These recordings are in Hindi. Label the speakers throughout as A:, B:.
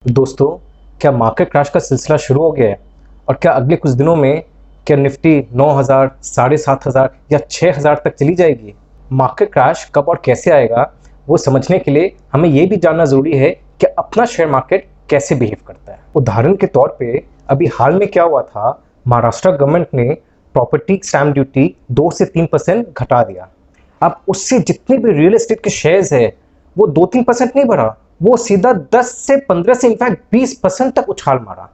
A: दोस्तों, क्या मार्केट क्रैश का सिलसिला शुरू हो गया है? और क्या अगले कुछ दिनों में क्या निफ्टी 9,000, 7,500 या 6,000 तक चली जाएगी? मार्केट क्रैश कब और कैसे आएगा, वो समझने के लिए हमें ये भी जानना ज़रूरी है कि अपना शेयर मार्केट कैसे बिहेव करता है। उदाहरण के तौर पे अभी हाल में क्या हुआ था, महाराष्ट्र गवर्नमेंट ने प्रॉपर्टी स्टैम्प ड्यूटी 2 से 3% घटा दिया। अब उससे जितने भी रियल एस्टेट के शेयर्स है वो 2-3% नहीं बढ़ा, वो सीधा 10 से 15 से इनफैक्ट 20% तक उछाल मारा।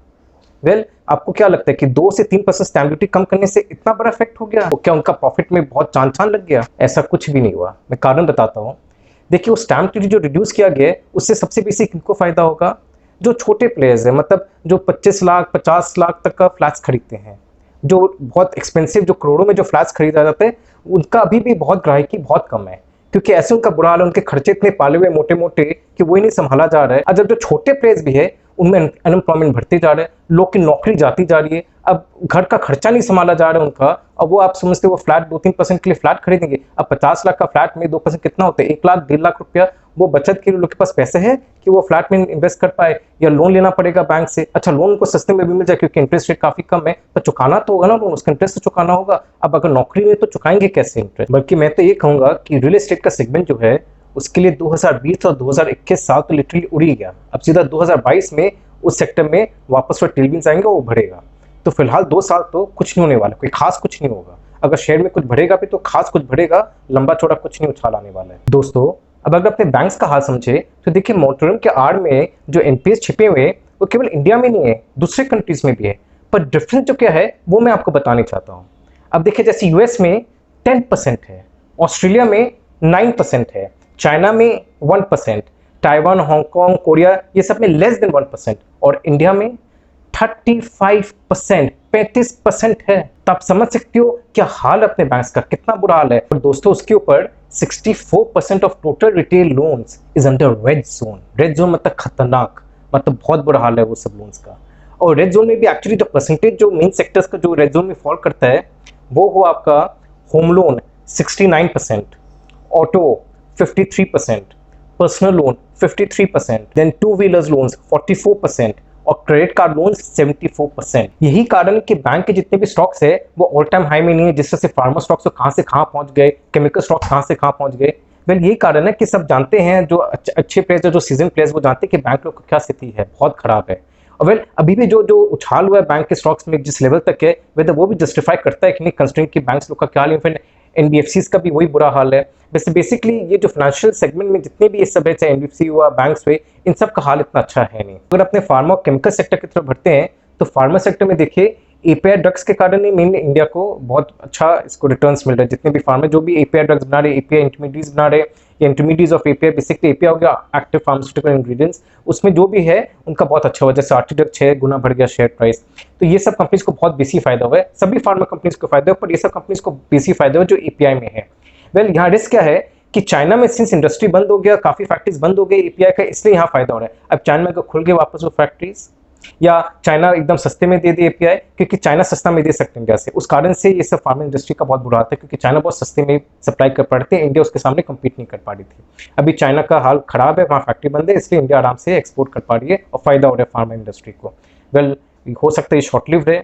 A: आपको क्या लगता है कि 2 से 3% स्टैम्प ड्यूटी कम करने से इतना बड़ा इफेक्ट हो गया? तो क्या उनका प्रॉफिट में बहुत चांद लग गया? ऐसा कुछ भी नहीं हुआ। मैं कारण बताता हूँ। देखिए, वो स्टैम्प ड्यूटी जो रिड्यूस किया गया है उससे सबसे बेसिक किनको फायदा होगा? जो छोटे प्लेयर्स है, मतलब जो 25 लाख 50 लाख तक का फ्लैट्स खरीदते हैं, जो बहुत एक्सपेंसिव, जो करोड़ों में जो फ्लैट्स खरीदा जाते हैं, उनका अभी भी बहुत ग्राहकी बहुत कम है, क्योंकि ऐसे उनका बुरा हाल है, उनके खर्चे इतने पाले हुए मोटे मोटे कि वही नहीं संभाला जा रहा है। अब जब जो छोटे प्लेयर्स भी है उनमें अनएम्प्लॉयमेंट बढ़ती जा रहा है, लोग की नौकरी जाती जा रही है, अब घर का खर्चा नहीं संभाला जा रहा है उनका। अब वो आप समझते वो फ्लैट 2-3% के लिए फ्लैट खरीदेंगे। अब 50 लाख का फ्लैट में 2% कितना होता है? 1 लाख 1.5 लाख रुपया वो बचत के लिए लोग के पास पैसे है कि वो फ्लैट में इन्वेस्ट कर पाए, या लोन लेना पड़ेगा बैंक से। अच्छा, लोन उनको सस्ते में भी मिल जाए क्योंकि इंटरेस्ट रेट काफी कम है, तो चुकाना तो होगा ना लोन, उसका इंटरेस्ट तो चुकाना होगा। अब अगर नौकरी में तो चुकाएंगे कैसे इंटरेस्ट? बल्कि मैं तो ये कहूंगा कि रियल एस्टेट का सेगमेंट जो है उसके लिए 2020 और 2021 साल तो लिटरली उड़ ही गया। अब सीधा 2022 में उस सेक्टर में वापस वो टेलविंड्स आएंगे, वो बढ़ेगा। तो फिलहाल 2 साल तो कुछ नहीं होने वाला, कोई खास कुछ नहीं होगा। अगर शेयर में कुछ बढ़ेगा भी तो खास कुछ बढ़ेगा, लंबा चौड़ा कुछ नहीं उछाल आने वाला है। दोस्तों, अब अगर अपने बैंक्स का हाल समझे तो देखिए, मोरटोरियम के आड़ में जो एनपीएस छिपे हुए वो केवल इंडिया में नहीं है, दूसरे कंट्रीज में भी है। पर डिफरेंस जो क्या है वो मैं आपको बताना चाहता हूँ। अब देखिए, जैसे यूएस में 10% है, ऑस्ट्रेलिया में 9% है, चाइना में 1%, ताइवान, हांगकांग, कोरिया, ये सब में लेस देन 1%, और इंडिया में 35%, 35% है। तो आप समझ सकते हो क्या हाल अपने बैंक्स का, कितना बुरा हाल है। और दोस्तों, उसके ऊपर 64% of total retail loans is under red zone. Red zone मतलब खतरनाक, मतलब बहुत बुरा हाल है वो सब लोन्स का। और रेड जोन में भी एक्चुअली जो परसेंटेज जो मेन सेक्टर्स का जो रेड जोन में फॉल करता है वो हो आपका home loan 69%, auto 53%, personal loan 53%, then two wheelers loans 44% और क्रेडिट कार्ड लोन 74%। यही कारण है कि बैंक के जितने भी स्टॉक्स है वो ऑल टाइम हाई में नहीं है। जिस तरह से फार्मा स्टॉक्स कहां से कहां पहुंच गए, केमिकल स्टॉक्स कहां से कहां पहुंच गए। यही कारण है कि सब जानते हैं, जो अच्छे प्लेयर्स है, जो सीजन प्लेयर्स, वो जानते हैं कि बैंक लोग की क्या स्थिति है, बहुत खराब है। और अभी भी जो जो उछाल हुआ है बैंक के स्टॉक्स में जिस लेवल तक है, वो भी जस्टिफाई करता है कि नहीं, कंसिडरिंग कि बैंक्स लोग का क्या हाल है। एनबीएफसीज का भी वही बुरा हाल है। वैसे बेसिकली ये जो फाइनेंशियल सेगमेंट में जितने भी ये सब है, चाहे एनबीएफसी हुआ, बैंक्स हुए, इन सब का हाल इतना अच्छा है नहीं। अगर अपने फार्मा और केमिकल सेक्टर की तरफ बढ़ते हैं तो फार्मा सेक्टर में देखिए, एपीआई ड्रग्स के कारण ही मेनली इंडिया को बहुत अच्छा इसको रिटर्न्स मिल रहा है। जितने भी फार्मा जो भी एपीआई ड्रग्स बना रहे, एपीआई इंटरमीडिएट्स बना रहे, या intermediates of API, basically API हो गया एक्टिव फार्मास्यूटिकल इंग्रेडिएंट्स, उसमें जो भी है उनका बहुत अच्छा हुआ। जैसे आर्टिड्रग 6 गुना बढ़ गया शेयर प्राइस। तो ये सब कंपनीज को बहुत बेसी फायदा हुआ है, सभी फार्मा कंपनीज को फायदा है, पर ये सब कंपनीज को बेसी फायदा हुआ जो एपीआई में है। यहाँ रिस्क क्या है कि चाइना में सिंस इंडस्ट्री बंद हो गया, काफी फैक्ट्रीज बंद हो गई एपीआई का, इसलिए यहाँ फायदा हो रहा है। अब चाइना में अगर खुल गए वापस वो फैक्ट्रीज, या चाइना एकदम सस्ते में दे दे एपीआई, क्योंकि चाइना सस्ता में दे सकते हैं इंडिया से, उस कारण से ये सब फार्मा इंडस्ट्री का बहुत बुरा हाल है, क्योंकि चाइना बहुत सस्ते में सप्लाई कर पा रही थी, इंडिया उसके सामने कम्पीट नहीं कर पा रही थी। अभी चाइना का हाल खराब है, वहाँ फैक्ट्री बंद है, इसलिए इंडिया आराम से एक्सपोर्ट कर पा रही है और फायदा हो रहा है फार्मा इंडस्ट्री को। हो सकता है ये शॉर्ट लिव्ड है,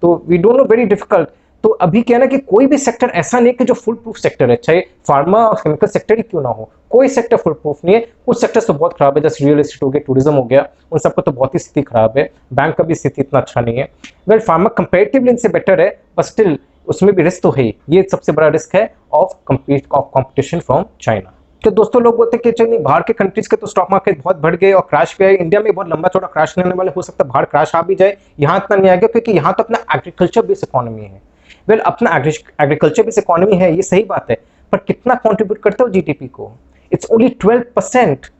A: तो we don't know, very difficult. तो अभी क्या है ना कि कोई भी सेक्टर ऐसा नहीं कि जो फुल प्रूफ सेक्टर है, चाहे फार्मा और केमिकल सेक्टर ही क्यों ना हो, कोई सेक्टर फुल प्रूफ नहीं है। कुछ सेक्टर्स तो बहुत खराब है, जैसे रियल एस्टेट हो गया, टूरिज्म हो गया, उन सबका तो बहुत ही स्थिति खराब है। बैंक का भी स्थिति इतना अच्छा नहीं है। फार्मा कंपेरेटिवली इनसे बेटर है, बट स्टिल उसमें भी रिस्क तो है। ये सबसे बड़ा रिस्क है ऑफ कॉम्पिटिशन फ्रॉम चाइना। तो दोस्तों, लोग बोलते हैं कि चलिए बाहर के कंट्रीज के तो स्टॉक मार्केट बहुत बढ़ गए और क्रैश भी आए, इंडिया में बहुत लंबा चौड़ा क्रैश नहीं आने वाला, हो सकता है बाहर क्रैश आ भी जाए, यहाँ इतना नहीं आएगा क्योंकि यहाँ तो अपना एग्रीकल्चर बेस्ड इकोनॉमी है। अपना एग्रीकल्चर बेस्ड इकोनॉमी है, ये सही बात है, पर कितना कंट्रीब्यूट करता है जीडीपी को? It's only 12%।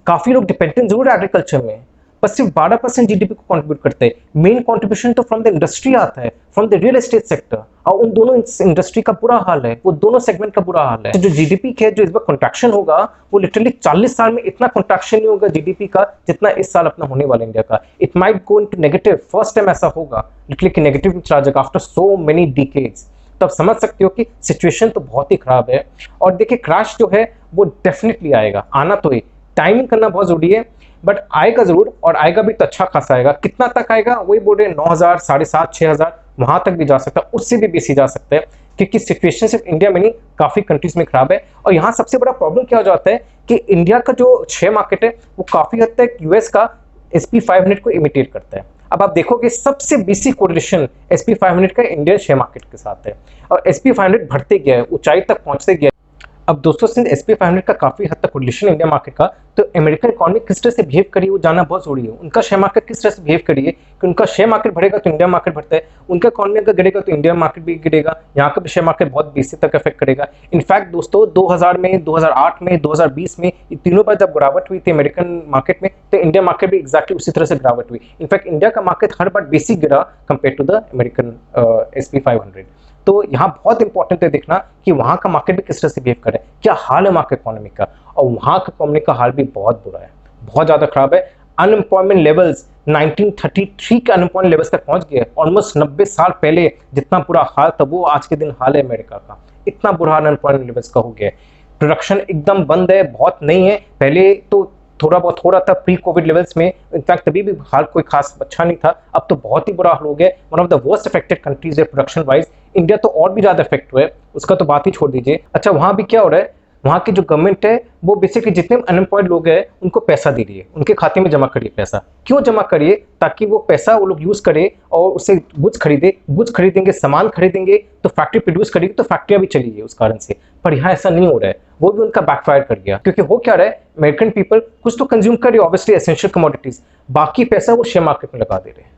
A: काफी लोग डिपेंडेंट जरूर है एग्रीकल्चर में, पर सिर्फ 12% जीडीपी को कंट्रीब्यूट करते हैं। मेन कंट्रीब्यूशन तो फ्रॉम द इंडस्ट्री आता है, from the real estate sector, और उन दोनों इंडस्ट्री का बुरा हाल है, वो दोनों सेगमेंट का बुरा हाल है। तो जो जीडीपी के जो इस बार कंट्रैक्शन होगा वो लिटरली 40 साल में इतना कंट्रैक्शन नहीं होगा जीडीपी का जितना इस साल अपना होने वाला इंडिया का। It might go into negative, first time ऐसा होगा लिटरली कि नेगेटिव में चला जाएगा आफ्टर सो मेनी डिकेड्स। तो आप समझ सकते हो कि सिचुएशन तो बहुत ही खराब है। और देखिए, क्रैश जो है वो डेफिनेटली आएगा, आना तो ही, टाइमिंग करना बहुत जरूरी है, बट आएगा जरूर, और आएगा भी तो अच्छा खासा आएगा। कितना तक आएगा वही बोल रहे, 9,000, 7,500, 6,000 वहां तक भी जा सकता है, उससे भी बेसी जा सकता है, क्योंकि सिचुएशन सिर्फ इंडिया में नहीं काफी कंट्रीज में खराब है। और यहाँ सबसे बड़ा प्रॉब्लम क्या हो जाता है कि इंडिया का जो शेयर मार्केट है वो काफी हद तक यूएस का SP500 को इमिटेट करता है। अब आप देखोगे सबसे बेसिक कोरिलेशन SP500 का इंडियन शेयर मार्केट के साथ है, और SP500 बढ़ते गया है, ऊंचाई तक पहुंचते गया है। अब दोस्तों सिंस SP500 का काफी हद तक कोरिलेशन इंडिया मार्केट का, तो अमेरिकन इकोनॉमी किस तरह से बिहेव करी है वो जानना बहुत जरूरी है। उनका शेयर मार्केट किस तरह से बिहेव करी है कि उनका शेयर मार्केट बढ़ेगा तो इंडिया मार्केट बढ़ता है, उनका इकोनॉमी अगर गिरेगा तो इंडिया मार्केट भी गिरेगा, यहाँ का भी शेयर मार्केट बहुत बेसी तक इफेक्ट करेगा। इनफैक्ट दोस्तों 2000 में, 2008 में, 2020 में ये तीनों बार जब गिरावट हुई थी अमेरिकन मार्केट में, तो इंडिया मार्केट भी एक्जैक्टली उसी तरह से गिरावट हुई। इनफैक्ट इंडिया का मार्केट हर बार बेसिक गिरा compare to the American SP500। तो यहाँ बहुत इंपॉर्टेंट है देखना कि वहाँ का मार्केट भी किस तरह से बिहेव करे, क्या हाल है वहाँ के इकोनॉमी का। और वहाँ का इकोनॉमी का हाल भी बहुत बुरा है, बहुत ज़्यादा खराब है। अनएम्प्लॉयमेंट लेवल्स 1933 के अनएम्प्लॉयमेंट लेवल्स तक पहुँच गए। ऑलमोस्ट 90 साल पहले जितना बुरा हाल था वो आज के दिन हाल है अमेरिका का, इतना बुरा अनएम्प्लॉयमेंट लेवल्स का हो गया है। प्रोडक्शन एकदम बंद है, बहुत नहीं है। पहले तो थोड़ा बहुत हो रहा था प्री कोविड लेवल्स में, इनफैक्ट तभी भी हाल कोई खास अच्छा नहीं था, अब तो बहुत ही बुरा हाल हो गया। One of the worst affected countries है प्रोडक्शन वाइज। इंडिया तो और भी ज्यादा इफेक्ट हुआ है, उसका तो बात ही छोड़ दीजिए। अच्छा वहां भी क्या हो रहा है, वहाँ की जो गवर्नमेंट है वो बेसिकली जितने अनएम्प्लॉयड लोग हैं उनको पैसा दे रही है, उनके खाते में जमा करिए पैसा। क्यों जमा करिए? ताकि वो पैसा वो लोग यूज करे और उससे गुड्स खरीदे, गुड्स खरीदेंगे, सामान खरीदेंगे तो फैक्ट्री प्रोड्यूस करेगी तो फैक्ट्रियां भी चलेगी उस कारण से। पर यहाँ ऐसा नहीं हो रहा है, वो भी उनका बैकफायर कर गया। क्योंकि हो क्या रहा है, अमेरिकन पीपल कुछ तो कंज्यूम करे ऑब्वियसली एसेंशियल कमोडिटीज, बाकी पैसा वो शेयर मार्केट में लगा दे रहे हैं,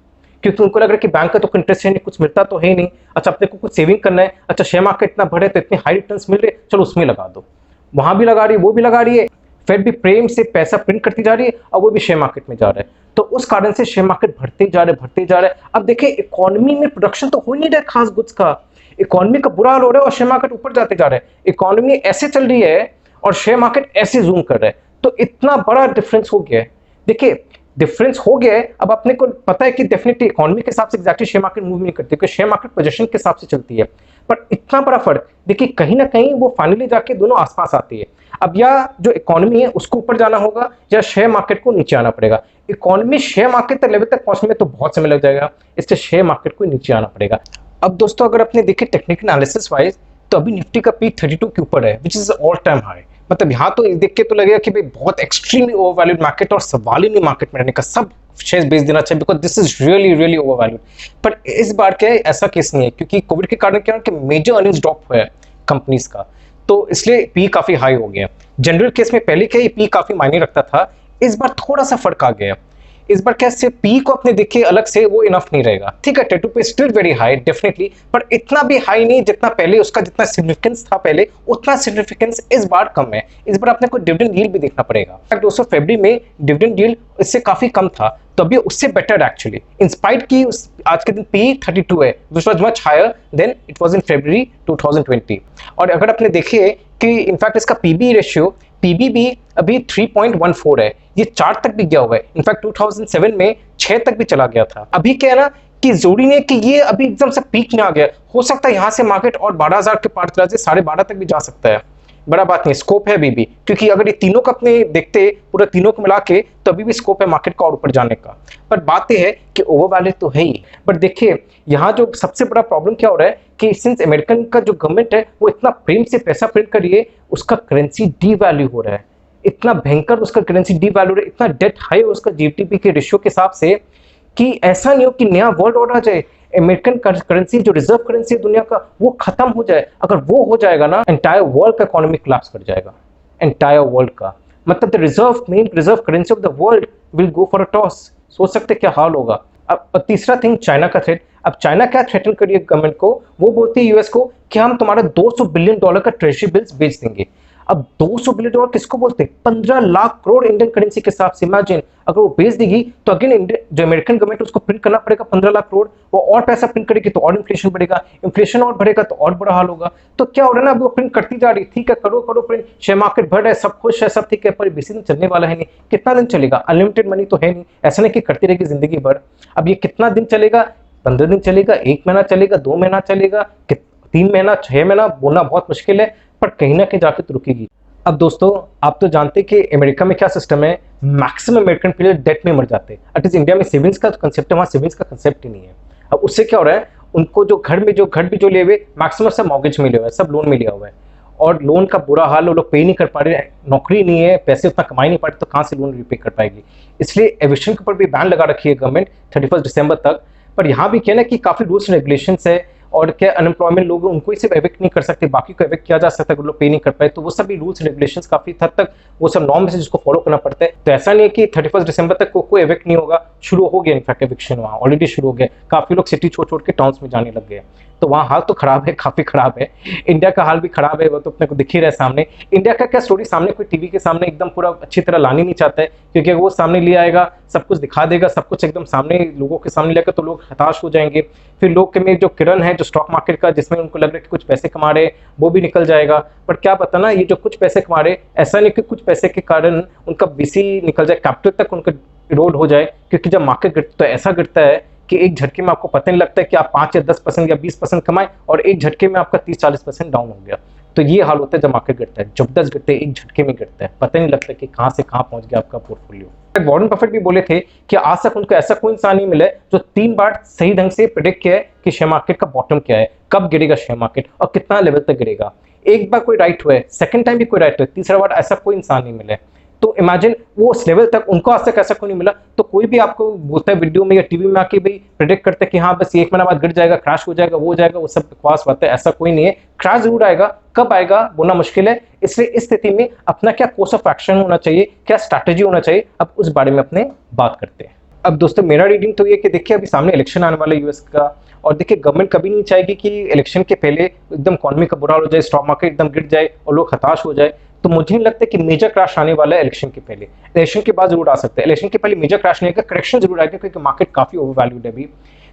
A: क्योंकि उनको लग रहा है कि बैंक का तो इंटरेस्ट है नहीं, कुछ मिलता तो है नहीं। अच्छा अपने को कुछ सेविंग करना है, अच्छा शेयर मार्केट इतना बढ़े तो इतने हाई रिटर्न्स मिल रहे, चलो उसमें लगा दो। वहां भी लगा रही है, वो भी लगा रही है, फेड भी प्रेम से पैसा प्रिंट करती जा रही है और वो भी शेयर मार्केट में जा रहा है। तो उस कारण से शेयर मार्केट बढ़ते जा रहे, बढ़ते जा रहे। अब देखिए इकोनॉमी में प्रोडक्शन तो हो नहीं रहा है खास गुड्स का, इकोनॉमी का बुरा हाल हो रहा है और शेयर मार्केट ऊपर जाते जा रहे हैं। इकोनॉमी ऐसे चल रही है और शेयर मार्केट ऐसे जूम कर रहा है, तो इतना बड़ा डिफरेंस हो गया है। देखिए डिफरेंस हो गया है। अब अपने को पता है कि डेफिनेटली इकोनॉमी के हिसाब से एग्जैक्टली शेयर मार्केट मूव नहीं करती, क्योंकि शेयर मार्केट पोजीशन के हिसाब से चलती है। पर इतना बड़ा फर्क देखिए, कहीं ना कहीं वो फाइनली जाके दोनों आसपास आती है। अब या जो इकोनॉमी है उसको ऊपर जाना होगा या शेयर मार्केट को नीचे आना पड़ेगा। इकोनॉमी शेयर मार्केट तक लेवल तक पहुंचने में तो बहुत समय लग जाएगा, इसलिए शेयर मार्केट को नीचे आना पड़ेगा। अब दोस्तों अगर अपने देखे टेक्निकल एनालिसिस वाइज, तो अभी निफ्टी का पीक 32 के ऊपर है, which is all time high. मतलब यहाँ तो देख के तो लगेगा कि भाई बहुत एक्सट्रीमली ओवरवैल्यूड मार्केट और सवाल ही नहीं मार्केट में रहने का, सब शेयर बेच देना चाहिए because this is really really overvalued. पर इस बार क्या है, ऐसा केस नहीं है, क्योंकि कोविड के कारण क्या है कि मेजर अर्निंग्स ड्रॉप हुआ है कंपनीज का, तो इसलिए पी काफी हाई हो गया। जनरल केस में पहले क्या पी काफी मायने रखता था, इस बार थोड़ा सा फर्क आ गया। इस बार क्या सिर्फ पी को अपने देखे अलग से वो इनफ नहीं रहेगा। ठीक है 32 पे स्टिल वेरी हाई डेफिनेटली, पर इतना भी हाई नहीं जितना पहले उसका जितना सिग्निफिकेंस था पहले, उतना सिग्निफिकेंस इस बार कम है। इस बार अपने को डिविडेंड यील्ड भी देखना पड़ेगा। दोस्तों फरवरी में डिविडेंड यील्ड इससे काफी कम था, तो अभी उससे बेटर एक्चुअली इंस्पाइट की आज के दिन पी 32 है, which was much higher than it was in February 2020। और अगर आपने देखिए कि इनफैक्ट इसका पीबी रेशियो पीबी भी अभी 3.14 है, ये 4 तक भी गया हुआ है। इनफैक्ट 2007 में 6 तक भी चला गया था। अभी क्या है ना कि जरूरी नहीं कि ये अभी एकदम से पीक में आ गया, हो सकता है यहाँ से मार्केट और 12,000 के पार चला जाए, 12.5 तक भी जा सकता है। बड़ा बात नहीं, स्कोप है अभी भी, क्योंकि अगर ये तीनों का अपने देखते पूरा तीनों को मिला के, तो अभी भी स्कोप है मार्केट का और ऊपर जाने का। पर बात यह है कि ओवरवैल्यूड तो है ही। बट देखिए यहाँ जो सबसे बड़ा प्रॉब्लम क्या हो रहा है कि सिंस अमेरिकन का जो गवर्नमेंट है वो इतना प्रेम से पैसा प्रिंट कर रही है, उसका करेंसी डीवैल्यू हो रहा है, इतना भयंकर उसका करेंसी डीवैल्यू हो रहा है, इतना डेट हाई है उसका जीडीपी के रेशियो के हिसाब से, कि ऐसा नहीं हो कि नया वर्ल्ड ऑर्डर आ जाए, अमेरिकन करेंसी जो रिजर्व करेंसी है दुनिया का वो खत्म हो जाए। अगर वो हो जाएगा ना, एंटायर वर्ल्ड का इकोनॉमी कोलैप्स कर जाएगा, एंटायर वर्ल्ड का। मतलब the main reserve currency of the world will go for a toss. सोच सकते क्या हाल होगा। अब तीसरा थिंग चाइना का थ्रेट। अब चाइना क्या थ्रेटन करिए गवर्नमेंट को, वो बोलती है यूएस को कि हम तुम्हारा $200 बिलियन का ट्रेजरी बिल्स बेच देंगे। अब $200 बिलियन किसको बोलते हैं? 15 लाख करोड़ इंडियन करेंसी के हिसाब से। इमेजिन अगर वो बेच देगी तो अगेन जो अमेरिकन गवर्नमेंट उसको प्रिंट करना पड़ेगा 15 लाख करोड़, वो और पैसा प्रिंट करेगी तो और इन्फ्लेशन बढ़ेगा, इन्फ्लेशन और बढ़ेगा तो और बुरा हाल होगा। तो क्या हो रहा है ना, वो प्रिंट करती जा रही, ठीक है करो करो प्रिंट, शेयर मार्केट बढ़ रहा है, सब खुश है, सब ठीक है, पर बेसी दिन चलने वाला है नहीं। कितना दिन चलेगा? अनलिमिटेड मनी तो है नहीं, ऐसा नहीं कि करती रहेगी जिंदगी भर। अब ये कितना दिन चलेगा? 15 दिन चलेगा, 1 महीना चलेगा, 2 महीना चलेगा, 3 महीना, 6 महीना बोलना बहुत मुश्किल है, पर कहीं ना कहीं जाके तो रुकेगी। अब दोस्तों आप तो जानते हैं कि अमेरिका में क्या सिस्टम है, मैक्सिमम अमेरिकन प्लेयर डेट में मर जाते हैं। एटलीस्ट इंडिया में सेविंग्स का कंसेप्ट है, वहाँ सेविंग्स का कंसेप्ट ही नहीं है। अब उससे क्या हो रहा है, उनको जो घर भी जो लिए हुए मैक्सिमम सब मॉर्गेज में लिया हुआ है, सब लोन में लिया हुआ है, और लोन का बुरा हाल, वो लोग पे नहीं कर पा रहे, नौकरी नहीं है, पैसे उतना कमा नहीं पा रहे, तो कहाँ से लोन रिपे कर पाएगी। इसलिए एविक्शन के ऊपर भी बैन लगा रखी है गवर्नमेंट 31 दिसंबर तक। पर यहाँ भी क्या ना कि काफ़ी रूल्स रेगुलेशंस है, और क्या अनएम्प्लॉयमेंट लोग उनको ही सिर्फ एविक्ट नहीं कर सकते, बाकी को एविक्ट किया जा सकता है अगर लोग पे नहीं कर पाए, तो वो सभी रूल्स रेगुलेशंस काफी हद तक वो सब नॉर्म्स है जिसको फॉलो करना पड़ता है। तो ऐसा नहीं है कि 31 दिसंबर तक कोई एविक्ट नहीं होगा, शुरू हो गया, इनफैक्ट एविक्शन वहाँ ऑलरेडी शुरू हो गया, काफी लोग सिटी छोड़ छोड़ के टाउन्स में जाने लग गए। तो वहाँ हाल तो खराब है, काफी खराब है। इंडिया का हाल भी खराब है, वो तो अपने को दिख ही रहा है सामने। इंडिया का क्या स्टोरी सामने कोई टीवी के सामने एकदम पूरा अच्छी तरह लानी नहीं चाहता है, क्योंकि अगर वो सामने ले आएगा, सब कुछ दिखा देगा, सब कुछ एकदम सामने लोगों के सामने लेकर, तो लोग हताश हो जाएंगे। फिर लोग के में जो किरण है जो स्टॉक मार्केट का, जिसमें उनको लग रहा है कि कुछ पैसे कमा रहे, वो भी निकल जाएगा। पर क्या पता ना, ये जो कुछ पैसे कमा रहे, ऐसा नहीं कि कुछ पैसे के कारण उनका बीसी निकल जाए, कैपिटल तक उनका इरोड हो जाए। क्योंकि जब मार्केट गिरता तो ऐसा गिरता है कि एक झटके में आपको पता नहीं लगता है कि आप 5 या 10% या 20% कमाए, और एक झटके में आपका 30-40% डाउन हो गया। तो ये हाल होता है जब मार्केट गिरता है, जबरदस्त गिरता है, एक झटके में गिरता है, पता नहीं लगता कि कहाँ से कहाँ पहुंच गया आपका पोर्टफोलियो। वॉरेन बफेट भी बोले थे कि आज तक उनको ऐसा कोई इंसान नहीं मिला है जो 3 बार सही ढंग से प्रेडिक्ट किया है कि शेयर मार्केट का बॉटम क्या है, कब गिरेगा शेयर मार्केट और कितना लेवल तक गिरेगा। एक बार कोई राइट हुआ है, सेकंड टाइम भी कोई राइट हुआ है, तीसरा बार ऐसा कोई इंसान नहीं मिला है। तो इमेजिन वो उस लेवल तक उनको आज तक ऐसा कोई नहीं मिला। तो कोई भी आपको बोलता है वीडियो में या टीवी में आके भाई प्रेडिक्ट करते हैं कि हाँ बस 1 महीना बाद गिर जाएगा, क्रैश हो जाएगा, वो हो जाएगा, वो सब बकवास बात है, ऐसा कोई नहीं है। क्रैश जरूर आएगा, कब आएगा बोलना मुश्किल है। इसलिए इस स्थिति में अपना क्या कोर्स ऑफ एक्शन होना चाहिए, क्या स्ट्रैटेजी होना चाहिए, अब उस बारे में अपने बात करते हैं। अब दोस्तों मेरा रीडिंग तो ये कि देखिए अभी सामने इलेक्शन आने वाला है यूएस का, और देखिए गवर्नमेंट कभी नहीं चाहेगी कि इलेक्शन के पहले एकदम इकोनॉमी का बुरा हाल हो जाए, स्टॉक मार्केट एकदम गिर जाए और लोग हताश हो जाए। तो मुझे नहीं लगता कि मेजर क्रैश आने वाला है इलेक्शन के पहले। इलेक्शन के बाद जरूर आ सकता है, इलेक्शन के पहले मेजर क्रैश नहीं आएगा, करेक्शन जरूर आएगा, क्योंकि मार्केट काफी ओवरवैल्यूड है अभी।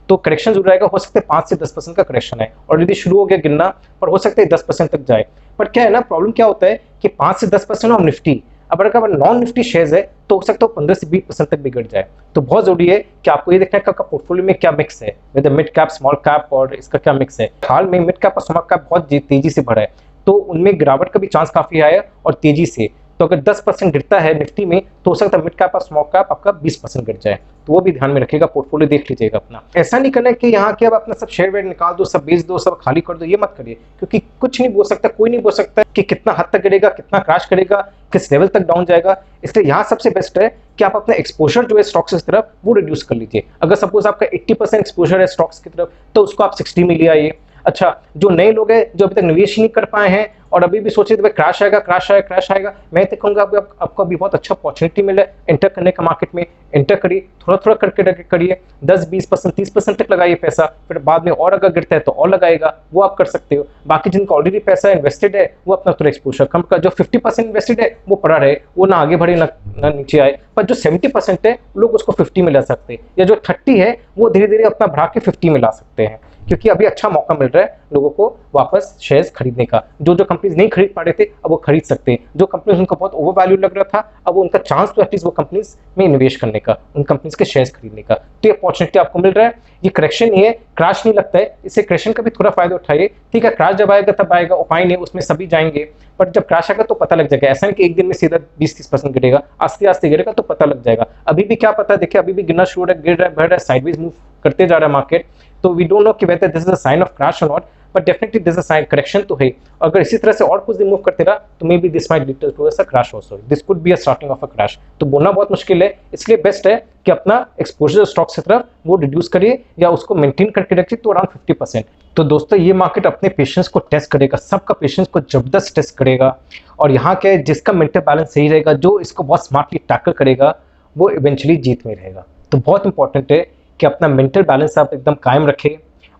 A: तो करेक्शन जरूर आएगा, हो सकता है 5 से 10% का करेक्शन है, ऑलरेडी शुरू हो गया गिरना, पर हो सकता है 10% तक जाए। पर क्या है ना, प्रॉब्लम क्या होता है कि 5 से 10% ऑफ निफ्टी, अब अगर नॉन निफ्टी शेयर्स है तो हो सकता है 15 से 20% तक भी गिर जाए। तो बहुत जरूरी है कि आपको ये देखना है कि आपका पोर्टफोलियो में क्या मिक्स है, with mid cap, small cap, और इसका क्या मिक्स है। हाल में मिड कैप और स्मॉल कैप बहुत तेजी से बढ़ा है, तो उनमें गिरावट का भी चांस काफी है और तेजी से। तो अगर 10% गिरता है निफ्टी में, तो हो सकता है मिड कैप और स्मॉल कैप आपका 20% गिर जाए। तो वो भी ध्यान में रखिएगा, पोर्टफोलियो देख लीजिएगा अपना। ऐसा नहीं करना है कि यहाँ के अब अपना सब शेयर वेयर निकाल दो, सब बेच दो, सब खाली कर दो, ये मत करिए, क्योंकि कुछ नहीं बोल सकता, कोई नहीं बोल सकता कि कितना हद तक गिरेगा, कितना क्रैश करेगा, किस लेवल तक डाउन जाएगा। इसलिए यहाँ सबसे बेस्ट है कि आप अपना एक्सपोजर जो है स्टॉक्स की तरफ वो रिड्यूस कर लीजिए। अगर सपोज आपका 80% एक्सपोजर है स्टॉक्स की तरफ, तो उसको आप 60 में ले आइए। अच्छा, जो नए लोग हैं जो अभी तक निवेश नहीं कर पाए हैं और अभी भी सोचे थे क्रैश आएगा, क्रैश आएगा, क्रैश आएगा, मैं तो कहूँगा आपको अभी बहुत अच्छा अपॉर्चुनिटी मिला है एंटर करने का मार्केट में। एंटर करिए, थोड़ा थोड़ा करके करिए, 10-20%, 30% तक लगाइए पैसा, फिर बाद में और अगर गिरता है तो और लगाएगा, वो आप कर सकते हो। बाकी जिनका ऑलरेडी पैसा इन्वेस्टेड है वो अपना थोड़ा एक्सपोजर कम कर, जो 50% इन्वेस्टेड है वो पड़ा रहे, वो ना आगे बढ़े ना नीचे आए। पर जो 70% है लोग उसको 50 में ला सकते हैं, या जो 30 है वो धीरे धीरे अपना बढ़ा के 50 में ला सकते हैं, क्योंकि अभी अच्छा मौका मिल रहा है लोगों को वापस शेयर्स खरीदने का। जो कंपनीज नहीं खरीद पा रहे थे अब वो खरीद सकते हैं, जो कंपनीज उनको बहुत ओवर वैल्यू लग रहा था अब उनका चांस तो एटलीस्ट वो कंपनीज में इन्वेस्ट करने का, उन कंपनीज के शेयर्स खरीदने का। तो ये अपॉर्चुनिटी आपको मिल रहा है, ये करेक्शन नहीं है, क्रैश नहीं लगता है, इससे करेक्शन का भी थोड़ा फायदा उठाइए। ठीक है, क्रैश जब आएगा तब आएगा, उपाय नहीं, उसमें सभी जाएंगे, पर जब क्रैश आएगा तो पता लग जाएगा। ऐसा नहीं कि एक दिन में सीधा 20-30% गिरेगा, आस्ते आस्ते गिरेगा तो पता लग जाएगा। अभी भी क्या पता, देखिए अभी भी गिरना शुरू हो रहा है, गिर रहा है, बढ़ रहा है, साइडवेज मूव करते जा रहा है मार्केट। तो वी डोंट नो कि whether this is a sign of crash और not, but definitely this is a sign, correction तो है। अगर इसी तरह से और कुछ दिन मूव करते रहा तो maybe this might lead to a crash also, this could be a starting of a crash. तो बोलना बहुत मुश्किल है, इसलिए बेस्ट है कि अपना एक्सपोजर स्टॉक्स की तरफ वो रिड्यूस करिए या उसको मेंटेन करके रखिए, तो अराउंड 50%। तो दोस्तों ये मार्केट अपने पेशेंस को टेस्ट करेगा, सबका पेशेंस को जबरदस्त टेस्ट करेगा, और यहाँ के जिसका मेंटल बैलेंस सही रहेगा, जो इसको बहुत स्मार्टली टैकल करेगा, वो इवेंचुअली जीत में रहेगा। तो बहुत इंपॉर्टेंट है कि अपना मेंटल बैलेंस आप एकदम कायम रखें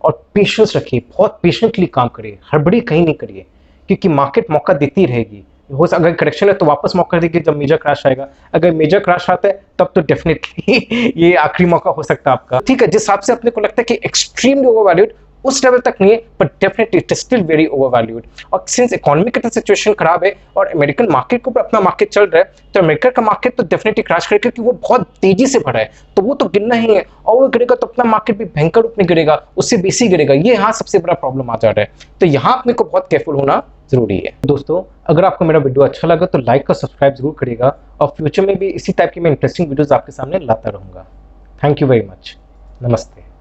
A: और पेशेंस रखिए, बहुत पेशेंटली काम करिए, हड़बड़ी कहीं नहीं करिए, क्योंकि मार्केट मौका देती रहेगी। हो अगर करेक्शन है तो वापस मौका देगी जब मेजर क्रैश आएगा, अगर मेजर क्रैश आता है तब तो डेफिनेटली ये आखिरी मौका हो सकता है आपका। ठीक है, जिस हिसाब से अपने को लगता है कि एक्सट्रीमली ओवरवैल्यूड, उस लेवल तक नहीं है, but definitely it is still very overvalued. और सिंस इकोनॉमिक सिचुएशन खराब है और अमेरिकन मार्केट के ऊपर अपना मार्केट चल रहा है, तो अमेरिका का मार्केट तो डेफिनेटली क्रैश करेगा, क्योंकि वो बहुत तेजी से बढ़ा है, तो वो तो गिरना ही है, और वो गिरेगा तो अपना मार्केट भी भयंकर रूप में गिरेगा, उससे बेसी गिरेगा। ये यहाँ सबसे बड़ा प्रॉब्लम आ जा रहा है। तो यहाँ अपने को बहुत केयरफुल होना जरूरी है। दोस्तों अगर आपको मेरा वीडियो अच्छा लगा तो लाइक और सब्सक्राइब जरूर करिएगा और फ्यूचर में भी इसी टाइप की मैं इंटरेस्टिंग वीडियोस आपके सामने लाता रहूँगा। Thank you very much. नमस्ते।